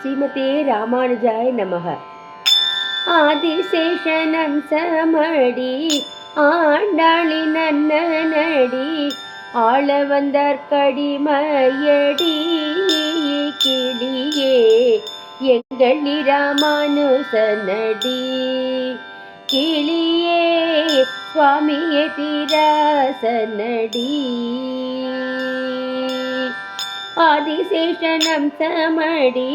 ஸ்ரீமதே ராமானுஜாய நமக. ஆதிசேஷனம் சமடி ஆண்டாளின் அண்ணனடி ஆள வந்தார் கடிமையடி கிளியே எங்கள் ராமானுசனடி கிளியே சுவாமியே தீராசனடி. ஆதிசேஷனம் சமடி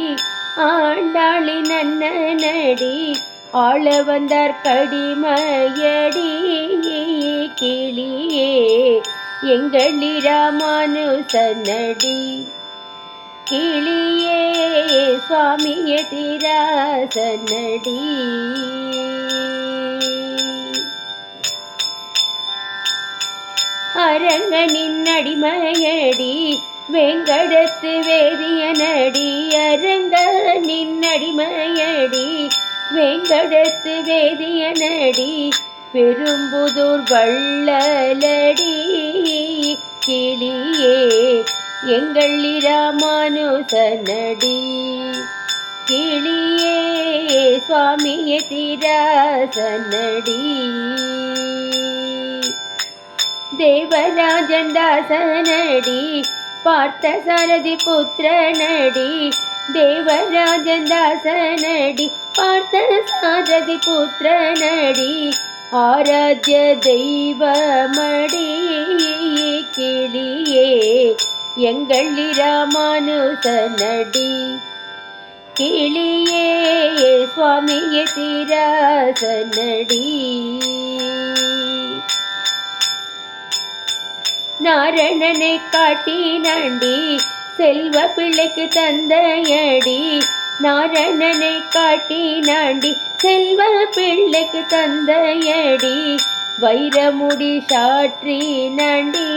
ஆண்டாளின் அண்ணனடி ஆள வந்தார் கடிமையடி கிளியே எங்கள் ராமானுசனடி கிளியே சுவாமியே தீராசனடி. அரங்கனின் அடிமையடி வெங்கடத்து வேதியனடி அரங்கனின் அடிமையடி வெங்கடத்து வேதியனடி பெரும்புதூர் வள்ளலடி கிளியே எங்கள் ராமானுசனடி கிளியே சுவாமியே தீராசனடி. தேவராஜன் தாசனடி பார்த்த சாரதி புத்திரனடி தேவராஜன் தாசனடி பார்த்த சாரதி புத்திரனடி ஆராத்ய தெய்வமடி கிளியே எங்கள் ராமானுசனடி கிளியே சுவாமியே தீராசனடி. நாரணனை காட்டினாண்டி செல்வ பிள்ளைக்கு தந்தையடி நாரணனை காட்டினாண்டி செல்வ பிள்ளைக்கு தந்தையடி வைரமுடி சாற்றினாண்டி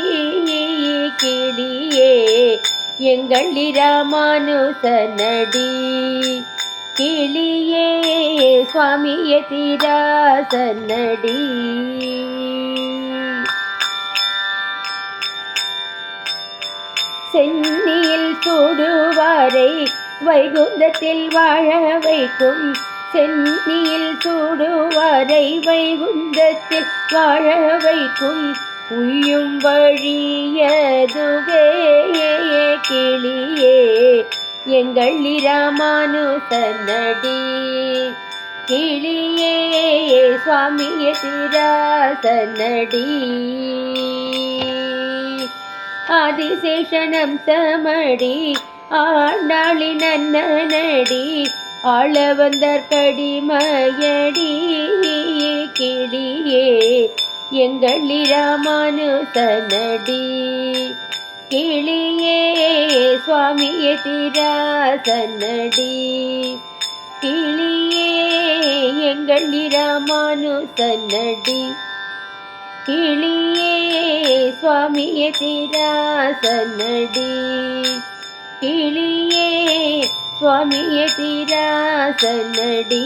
கிளியே எங்கள் ராமானுசனடி கிளியே சுவாமியே தீராசனடி. சென்னியில் சூடுவாரை வைகுந்தத்தில் வாழ வைக்கும் சென்னியில் சூடுவாரை வைகுந்தத்தில் வாழ வைக்கும் உய்யும் வழியதுவே கிளியே எங்கள் ராமானுசனடி கிளியே சுவாமியே தீராசனடி. ஆதிசேஷனம் சமடி ஆண்டாளின் அண்ணனடி ஆள வந்தார் கடிமையடி கிளியே எங்கள் ராமானுசனடி கிளியே சுவாமியே தீராசனடி கிளியே எங்கள் ராமானுசனடி கிளியே சுவாமியே தீராசனடி கிளியே சுவாமியே தீராசனடி.